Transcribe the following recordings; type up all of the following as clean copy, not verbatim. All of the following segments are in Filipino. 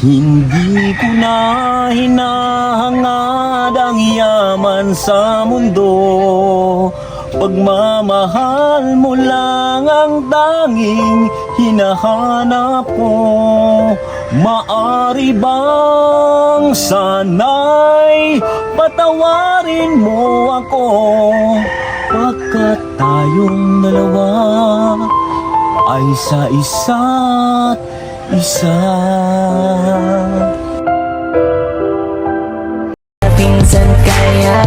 Hindi ko na hinahangad ang yaman sa mundo. Pagmamahal mo lang ang tanging hinahanap ko. Maari bang sana'y patawarin mo ako, pagkat tayong dalawa ay sa isa't isa. Pinsan kaya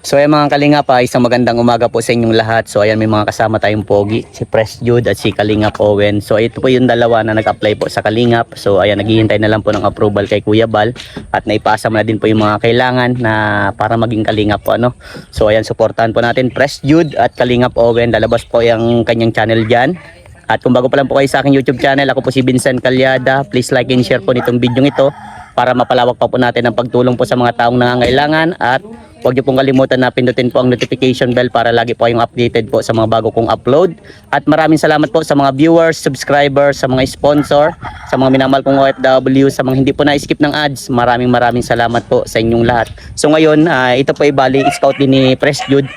So ayan mga Kalingap, isang magandang umaga po sa inyong lahat. So ayan, may mga kasama tayong pogi, si Press Jude at si Kalingap Owen. So ito po yung dalawa na nag-apply po sa Kalingap. So ayan, naghihintay na lang po ng approval kay Kuya Bal. At naipasa mo na din po yung mga kailangan na para maging Kalingap po, ano. So ayan, supportahan po natin Press Jude at Kalingap Owen. Lalabas po yung kanyang channel dyan. At kung bago pa lang po kayo sa aking YouTube channel, ako po si Vincent Calyada. Please like and share po nitong video ito para mapalawak pa po natin ang pagtulong po sa mga taong nangangailangan. At huwag niyo pong kalimutan na pindutin po ang notification bell para lagi po kayong updated po sa mga bago kong upload. At maraming salamat po sa mga viewers, subscribers, sa mga sponsor, sa mga minamahal kong OFW, sa mga hindi po na-skip ng ads. Maraming salamat po sa inyong lahat. So ngayon, ito po ay bali scout din ni Press Jude.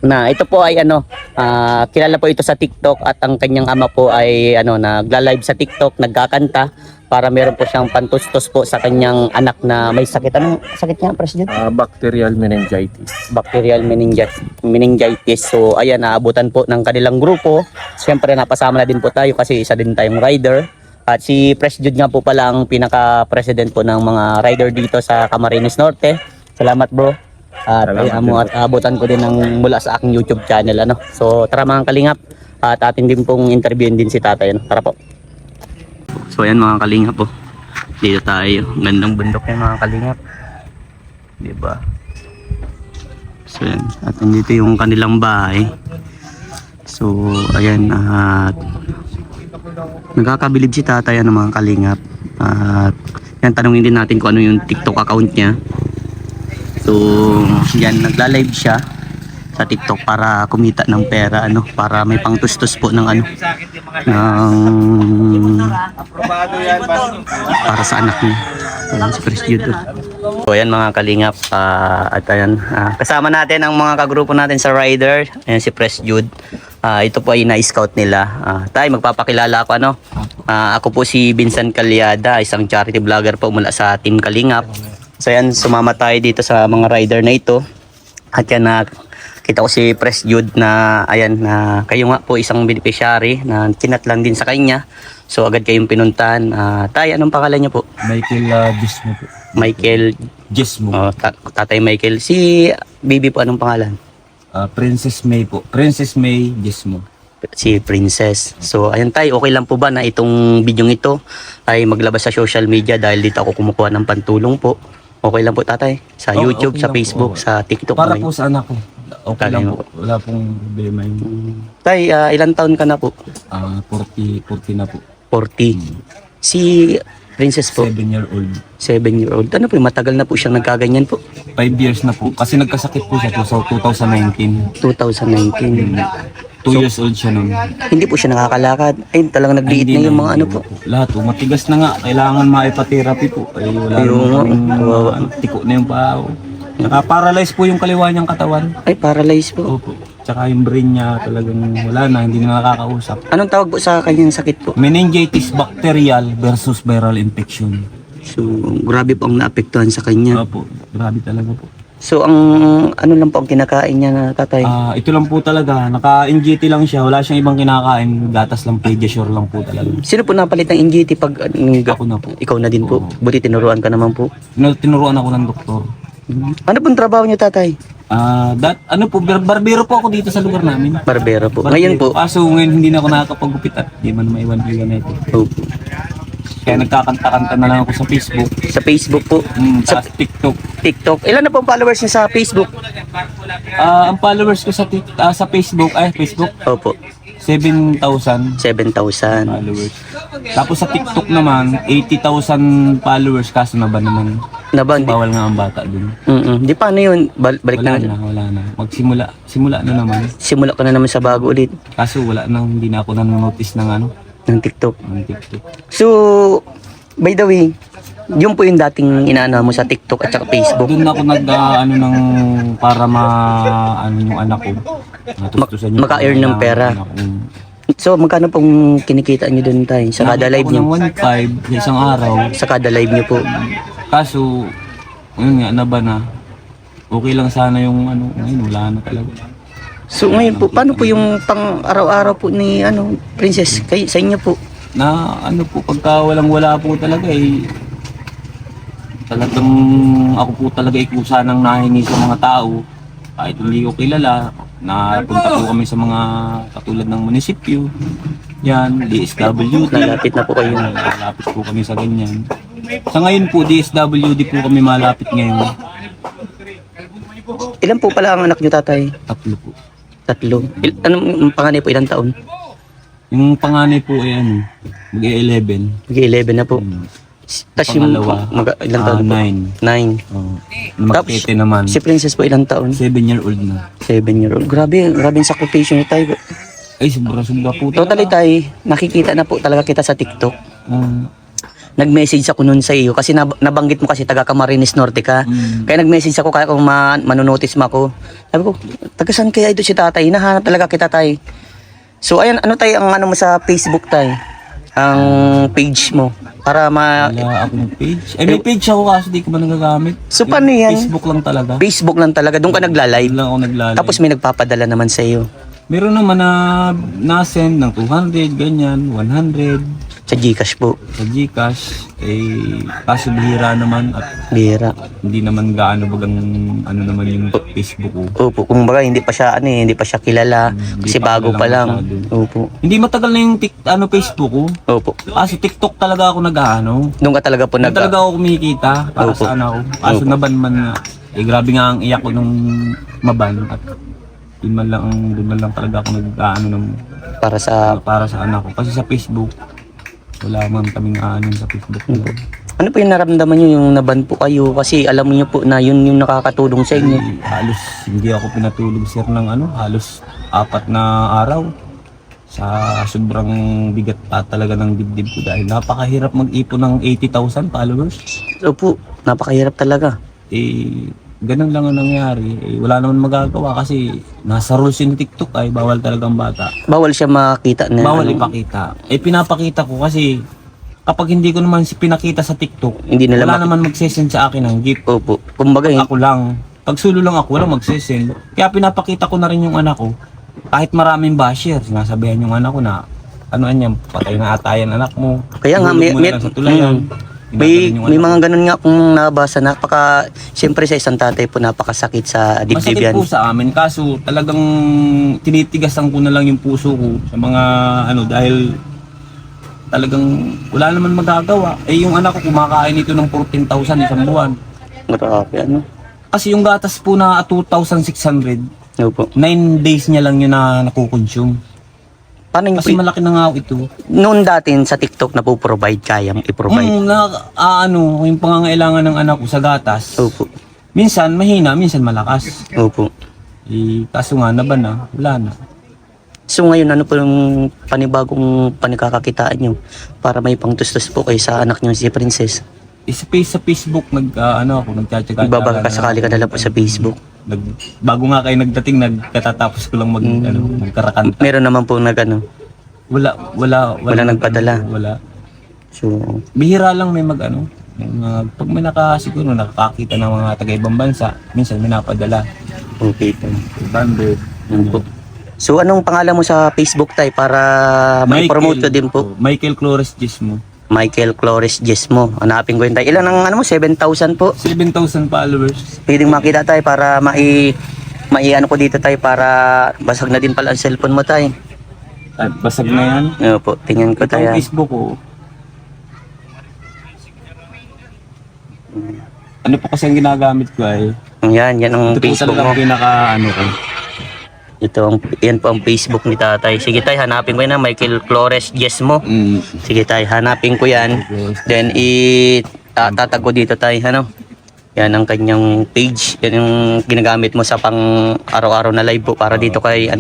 Na ito po ay kilala po ito sa TikTok at ang kanyang ama po ay nagla-live sa TikTok, nagkakanta para meron po siyang pantustos po sa kanyang anak na may sakit. Anong sakit niya, President? Bacterial meningitis. Bacterial meningitis. So ayan, naabutan po ng kanilang grupo. Siyempre napasama na din po tayo kasi isa din tayong rider. At si Press Jude nga po pala ang pinaka-president po ng mga rider dito sa Camarines Norte. Salamat, bro. At abutan ko din ng mula sa aking YouTube channel, ano. So tara mga Kalingap, at atin din pong interviewin din si tatay, ano. Tara po. So ayan mga Kalingap po, dito tayo. Gandang bundok yan mga Kalingap, diba? So ayan, at dito yung kanilang bahay. So ayan, at nagkakabilib si tatay, ano mga Kalingap. At yan, tanungin din natin kung ano yung TikTok account niya. So, yan, nagla-live siya sa TikTok para kumita ng pera, ano, para may pangtustos po ng para sa anak niya. Ayan, si Chris Jude. So, ayan mga Kalingap, at ayan, kasama natin ang mga kagrupo natin sa rider. Ayan si Press Jude. Ito po ay na-scout nila. Tayo, magpapakilala ako, ano. Ako po si Vincent Calyada, isang charity vlogger po mula sa Team Kalingap. So yan, sumama tayo dito sa mga rider na ito. At yan, kita ko si Press Jude na ayan, na kayo nga po isang beneficiary na chinat lang din sa kanya. So agad kayong pinuntahan. Tay, anong pangalan niyo po? Michael Gismo po. Michael Gismo. Tatay Michael. Si baby po, anong pangalan? Princess May po. Princess May Gismo. Si Princess. So ayan tay, okay lang po ba na itong video ito ay maglabas sa social media dahil dito ako kumukuha ng pantulong po? Okay lang po tatay? Sa YouTube, okay sa lang Facebook, po. sa TikTok. Para po sa anak ko. Okay lang po. Wala pong problema yun. Tay, ilang taon ka na po? 40 na po. 40. Si Princess po? 7-year-old. 7-year-old. Ano po, matagal na po siyang nagkaganyan po? 5 years na po. Kasi nagkasakit po siya po sa 2019. 2019. 2 years old siya nun. Hindi po siya nakakalakad. Ay, talagang nagliit Hindi na yung na, mga ano po. Lahat po. Matigas na nga. Kailangan maipa-therapy po. Ay, wala naman. Tiko na yung paa. Naka-paralyze po yung kaliwa niyang katawan. Ay, paralyzed po. Opo. Tsaka yung brain niya talagang wala na. Hindi na nakakausap. Anong tawag po sa kanyang sakit po? Meningitis bacterial versus viral infection. So, grabe po ang naapektuhan sa kanya. Opo. Grabe talaga po. So, ang ano lang po ang kinakain niya na tatay? Ito lang po talaga. Naka-NGT lang siya. Wala siyang ibang kinakain. Gatas lang, Pediasure lang po talaga. Sino po napalit ng NGT pag Ako na po. ikaw na din po? Oo. Buti tinuruan ka naman po. Tinuruan ako ng doktor. Ano pong trabaho niyo tatay? Barbero po ako dito sa lugar namin. Barbero po. Barbero. Ngayon po? Kaso ngayon hindi na ako nakakapagupit at di man maiwan-iwan na ito. Opo. Kaya nagkakanta-kanta na lang ako sa Facebook. Sa Facebook po? Sa Sa TikTok. TikTok. Ilan na po ang followers niyo sa Facebook? Ang followers ko sa Facebook, Opo. 7,000 7,000. followers. Tapos sa TikTok naman, 80,000 followers kaso na ba naman? Naban. Bawal nga ang bata dun. Di paano yun? Balik Wala na. wala na. Simula na naman. Simula ka na naman sa bago ulit. Kaso wala na, hindi na ako nanonotice ng Ng TikTok. Ng TikTok. So, by the way, yun po yung dating inaano mo sa TikTok at saka Facebook. Doon ako ano ng para ano yung anak ko. Natustusan yung maka-earn ng pera. anak ko. So, magkano pong kinikita nyo dun tayo sa kada live Nakita ko nyo? ng 1.5 sa isang araw. Sa kada live nyo po. Kaso, yun nga, naba na. Okay lang sana yung ano, ngayon wala na talaga. So, ngayon po, paano po yung pang araw-araw po ni Princess? Sa inyo po? Na ano po, pagka walang-wala po talaga talagang ako po talaga ikusa ng nahingi sa mga tao. Kahit hindi ko kilala, napunta po kami sa mga katulad ng munisipyo. Yan, DSWD. Lalapit na po kayo. Malapit po kami sa ganyan. Sa ngayon po, DSWD po kami malapit ngayon. Ilan po pala ang anak nyo, tatay? 3 po. 3. Anong panganay po, ilang taon? Yung panganay po ay ano, mag-11. Mag-11 na po. Tapos yung Pangalawa, ilang taon po? 9. 9. Oh. Makete naman. Si Princess po, ilang taon? 7-year-old na. 7-year-old. Grabe ang sakripisyo niyo, tayo. Ay, sobra-sobra po Totally, tayo, nakikita na po talaga kita sa TikTok. Nag-message ako nun sa iyo kasi nabanggit mo kasi taga Camarines Norte ka. Kaya nag-message ako kaya kung manonotice mo ako. Sabi ko, taga saan kaya ito si tatay? Hinahanap talaga kita, tay. So ayan, ano tayo ang ano mo sa Facebook, tay? Ang page mo para Wala akong page. May page ako kasi di ko ba nagagamit. So paano yan? Facebook lang talaga. Facebook lang talaga. Doon ka nagla-live. Doon lang ako naglalay. Tapos may nagpapadala naman sa iyo. Meron naman na-send ng 200, ganyan, 100 Sa GCash po. sa GCash. Kaso bihira naman at Bira. hindi naman gaano bagang ano naman yung Facebook ko. Opo, kumbaga hindi pa siya hindi pa siya kilala kasi pa bago kilala pa lang. masyado. Opo. Hindi matagal na yung Facebook ko. Opo. Kaso TikTok talaga ako nag-ano. Doon ka talaga po Doon talaga ako kumikita para Opo. sa ano ako. Kaso naban man nga. Grabe nga ang iyak ko nung maban at doon man lang talaga ako nag-ano ng para sa para sa anak ko. Kasi sa Facebook, wala man kaming ano sa Facebook. ano po yung naramdaman niyo yung naban po kayo kasi alam niyo po na yun yung nakakatulong sa inyo. Halos hindi ako pinatulog sir ng halos 4 na araw. Sa sobrang bigat pa talaga ng dibdib ko dahil napakahirap mag-ipon ng 80,000 followers. Opo, napakahirap talaga. Ganun lang ang nangyari. Wala naman magagawa kasi nasa rules yung TikTok ay bawal talagang bata. Bawal siya makita na Bawal ipakita. Pinapakita ko kasi kapag hindi ko naman pinakita sa TikTok, hindi nila wala naman magsesend sa akin ng gift. Opo, kumbaga Ako lang. Pag sulo lang ako, walang magsesend. Kaya pinapakita ko na rin yung anak ko. Kahit maraming basher, sinasabihan yung anak ko na ano yan, patay na ata yan anak mo. kaya nga Ihulog mo na lang sa tulayan. may Tinatagan yung mga ganun nga kung nabasa siyempre sa isang tatay po napakasakit sa dibdib Masakit yan. po sa amin kaso talagang tinitigasan ko na lang yung puso ko sa mga dahil talagang wala naman magagawa. Yung anak ko kumakain ito ng 14,000 isang buwan. Grabe ano. Kasi yung gatas po na 2,600, Opo. 9 days niya lang yun na nakukonsume. Paano yung Kasi malaki na nga ito. noon dati sa TikTok na po provide kayang i-provide? Yung pangangailangan ng anak ko sa gatas. Opo. Minsan mahina, minsan malakas. Opo. Kaso nga naban na, wala na. So ngayon ano po yung panibagong panikakakitaan nyo para may pangtustos po kayo sa anak nyo si Princess? Sa Facebook ako nagtsatsaga. Ibabaka ka sakali ka na lang po sa Facebook. Bago nga kayo nagdating, nagkatatapos ko lang magkarakanta. Meron naman po Wala nagpadala. Wala. So, Bihira lang may pag may siguro nakakakita ng mga taga-ibang bansa, minsan may napadala. okay po. 100. Yun po. So anong pangalan mo sa Facebook tay para ma-promote ko din po? Michael Flores Gismo. Michael Flores Jesmo. Hanapin ko yun tayo. Ilan ang 7,000 po? 7,000 followers. Pwedeng makita tayo para ano ko dito tayo para basag na din pala ang cellphone mo tayo. At basag na yan. Opo, tingnan ko tayo. Ang Facebook ko. Ano po kasi ang ginagamit ko ay Yan ang ito po Facebook talaga mo. ang ko. Yan po ang Facebook ni tatay. Sige tayo, hanapin ko yan na Michael Flores Jesmo. Sige tayo, hanapin ko yan. Then tatag ko dito tayo, Yan ang kanyang page. Yan yung ginagamit mo sa pang araw-araw na live po para dito kay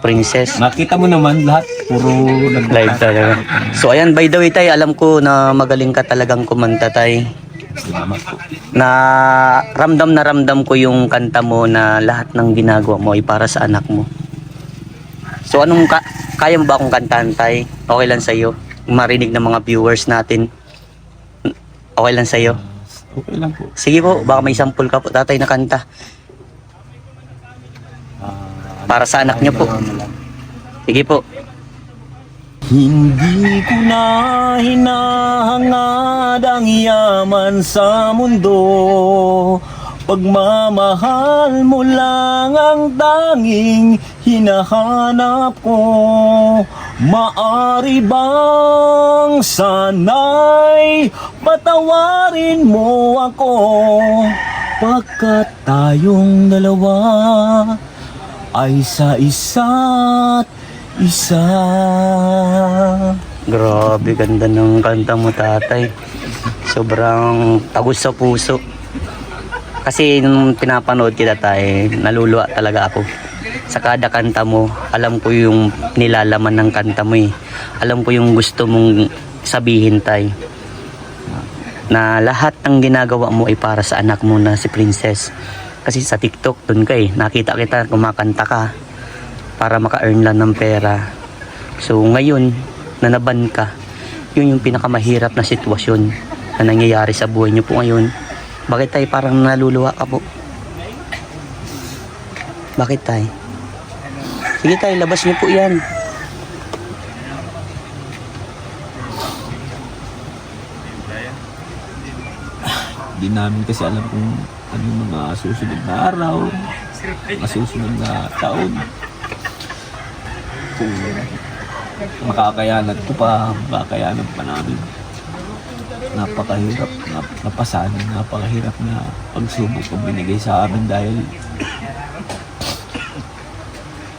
Princess. Nakita mo naman lahat, puro Live talaga. So ayan, by the way tay, alam ko na magaling ka talagang kumanta tay. Salamat po. Na ramdam ko yung kanta mo na lahat ng ginagawa mo ay para sa anak mo. So anong kaya mo ba akong kantahan tay? Okay lang sa iyo. Marinig ng mga viewers natin. Okay lang sa iyo. Okay lang po. Sige po, baka may sample ka po tatay na kanta. Para sa anak niyo po. Sige po. Hindi ko na hinahangad ang yaman sa mundo. Pagmamahal mo lang ang tanging hinahanap ko. Maari bang sana'y patawarin mo ako, pagkat tayong dalawa ay sa isa't isa. Grabe, ganda ng kanta mo tatay. Sobrang tagus sa puso. Kasi nung pinapanood kita tay, naluluwa talaga ako. Sa kada kanta mo, alam ko yung nilalaman ng kanta mo eh. Alam ko yung gusto mong sabihin tay. Na lahat ng ginagawa mo ay para sa anak mo na si Princess. Kasi sa TikTok, dun ka eh. Nakita kita, kumakanta ka para maka-earn lang ng pera. So ngayon, nanaban ka. Yun yung pinakamahirap na sitwasyon na nangyayari sa buhay niyo po ngayon. Bakit tayo parang naluluwa ka po? Bakit tayo? Sige tayo, labas niyo po yan. Hindi namin kasi alam kung ano yung mga susunod na araw, mga susunod na taon. Kung makakayanan ko pa, makakayanan pa namin. Napakahirap, napasanin, napakahirap na pagsubok ang binigay sa amin dahil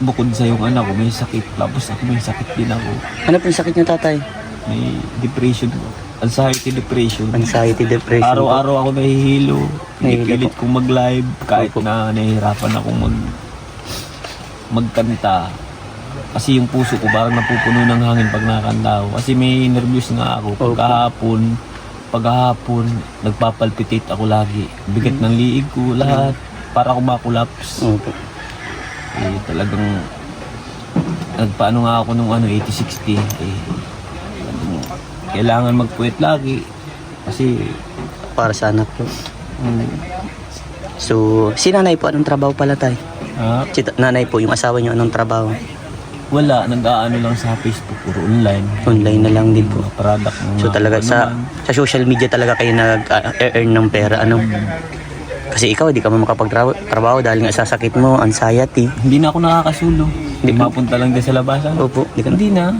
bukod sa yung anak ko may sakit, tapos ako may sakit din ako. Ano po yung sakit niyo tatay? May depression, anxiety depression. Anxiety, depression. Araw-araw ako nahihilo. Nahihilo Pinipilit kong mag-live kahit na nahihirapan akong magkanta. Kasi yung puso ko parang napupuno ng hangin pag nakakanta ako. Kasi may nervous nga ako. Paghahapon, nagpapalpitate ako lagi. Bigat ng liig ko, lahat. Para ako makulaps. Opo. Eh, talagang nagpaano nga ako nung 80-60. Kailangan magpuwet lagi. Kasi Para sa anak ko. So, si nanay po, anong trabaho pala tayo? Si nanay po, yung asawa niyo, anong trabaho? wala, nag-aano lang sa Facebook, puro online. Online na lang din po. Mga product ng So talaga sa social media talaga kayo nag-earn ng pera, ano? Kasi ikaw, di ka mo makapagtrabaho dahil nga sa sakit mo, anxiety. Hindi na ako nakakasulong. Hindi mapunta lang din sa labasan. Opo, Hindi na.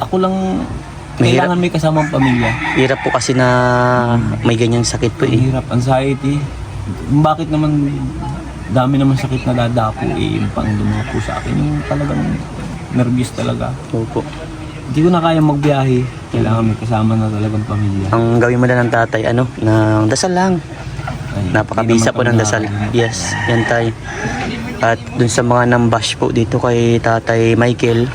Ako lang, kailangan may kasamang pamilya. Hirap po kasi na may ganyang sakit po eh. Hirap, anxiety. Bakit naman, dami naman sakit na dadapo eh, yung pang dumapo sa akin. Yung talagang nervous talaga. Opo. Hindi ko na kaya magbiyahe. Kailangan may kasama na talagang pamilya. Ang gawin mo na ng tatay, ano, na dasal lang. Ay, Napakabisa po ng dasal. Yes, yan tayo. At dun sa mga nambash po dito kay Tatay Michael,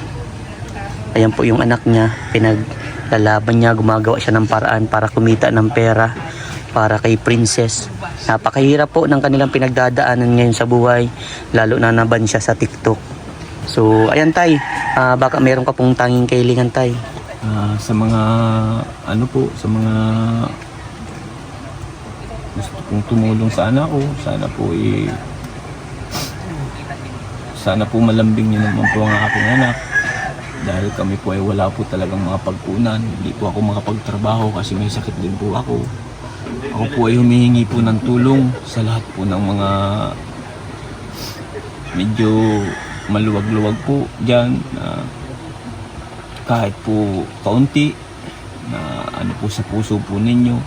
ayan po yung anak niya, pinaglalaban niya, gumagawa siya ng paraan para kumita ng pera para kay Princess. Napakahirap po ng kanilang pinagdadaanan ngayon sa buhay, lalo na naban siya sa TikTok. So, ayan tay, baka meron ka pong tanging kailangan tay. Sa mga, ano po, sa mga gusto kong tumulong sa anak ko, sana po malambing niyo naman po ang aking anak. Dahil kami po ay wala po talagang mga pagkunan. Hindi po ako makapagtrabaho kasi may sakit din po ako. Ako po ay humihingi po ng tulong sa lahat po ng mga medyo maluwag-luwag po dyan. Kahit po kaunti na ano po sa puso po ninyo.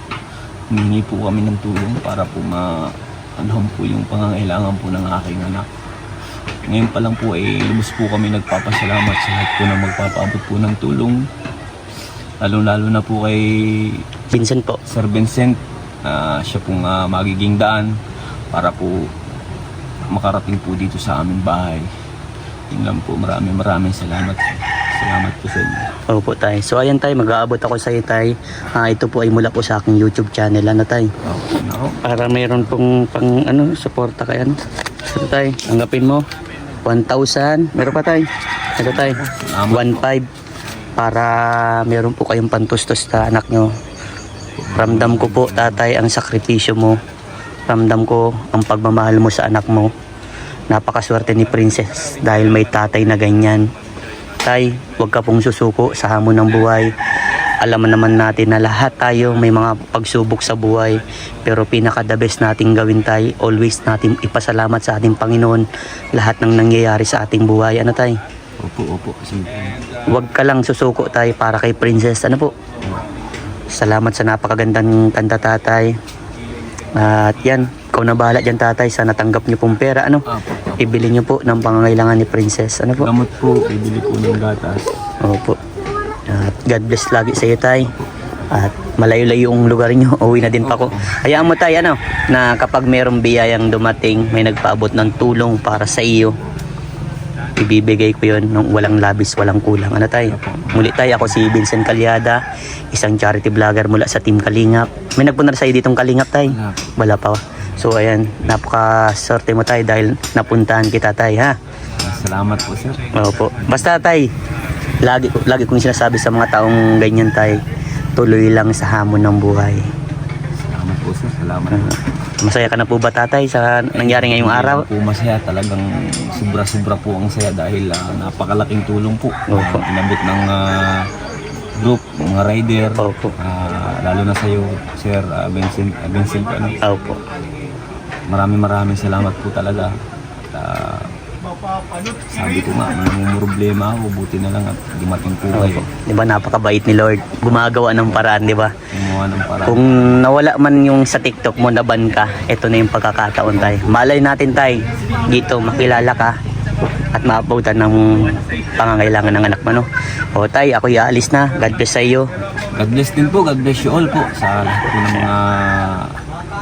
Humingi po kami ng tulong para po ma-anham po yung pangangailangan po ng aking anak. Ngayon pa lang po ay lubos po kami nagpapasalamat sa lahat po na magpapaabot po ng tulong. Lalo na po kay Vincent po. Sir Vincent. Siya pong magiging daan para po makarating po dito sa aming bahay. Yun lang po, maraming salamat. Salamat po sa inyo. Opo tay. So ayan tay, mag-aabot ako sa iyo tay. Ito po ay mula po sa aking YouTube channel tay. Ako. Para mayroon pong pang suporta kay Ito tay, tanggapin mo. 1,000. Meron pa tay. Ito tay. 1,500 para meron po kayong pantustos sa anak nyo. Ramdam ko po tatay ang sakripisyo mo. Ramdam ko ang pagmamahal mo sa anak mo. Napakaswerte ni Princess dahil may tatay na ganyan. Tay, huwag ka pong susuko sa hamon ng buhay. Alam naman natin na lahat tayo may mga pagsubok sa buhay. Pero pinaka the best nating gawin tay, always natin ipasalamat sa ating Panginoon lahat ng nangyayari sa ating buhay. Tay? Opo. Sige. Huwag ka lang susuko tay para kay Princess. Po? Salamat sa napakagandang kanta tatay. At yan, ikaw na bahala dyan tatay sa natanggap niyo pong pera. Ibili niyo po ng pangangailangan ni Princess. Po? Gamot po, bibili po ng gatas. Opo. At God bless lagi sa iyo tay. At malayo-layo yung lugar niyo. Uwi na din pa ako. Hayaan mo tay na kapag mayroong biyayang dumating, may nagpaabot ng tulong para sa iyo, ibibigay ko yon ng walang labis, walang kulang. Tay? Muli tay, ako si Vincent Calyada, isang charity vlogger mula sa Team Kalingap. May nagpunta sa iyo ditong Kalingap tay? Wala pa. So ayan, napaka-sorte mo tay dahil napuntahan kita tay ha. Salamat po sir. Opo. Basta tay, lagi kong sinasabi sa mga taong ganyan tay, tuloy lang sa hamon ng buhay. Salamat po sir. Salamat. Masaya ka na po ba tatay sa nangyari ngayong araw? Po masaya, talagang sobra-sobra po ang saya dahil napakalaking tulong po. Opo. Inabot ng group, mga rider. Opo. Lalo na sa iyo sir Vincent Opo. Maraming salamat po talaga. At, sabi ko nga, may problema ako, buti na lang at dumating po kayo. Di ba napakabait ni Lord? Gumagawa ng paraan, di ba? Gumawa ng paraan. Kung nawala man yung sa TikTok mo, naban ka, ito na yung pagkakataon tay. Malay natin tay, dito makilala ka at maabutan ng pangangailangan ng anak mo. O tay, ako aalis na. God bless sa iyo. God bless din po, God bless you all po sa lahat po ng mga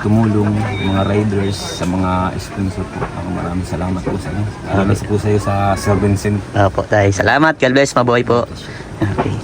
tumulong, mga riders, sa mga sponsor po. Maraming salamat po sa inyo. Salamat po sa iyo sa Sir Vincent. Opo tay, salamat. God bless, mabuhay po. Okay.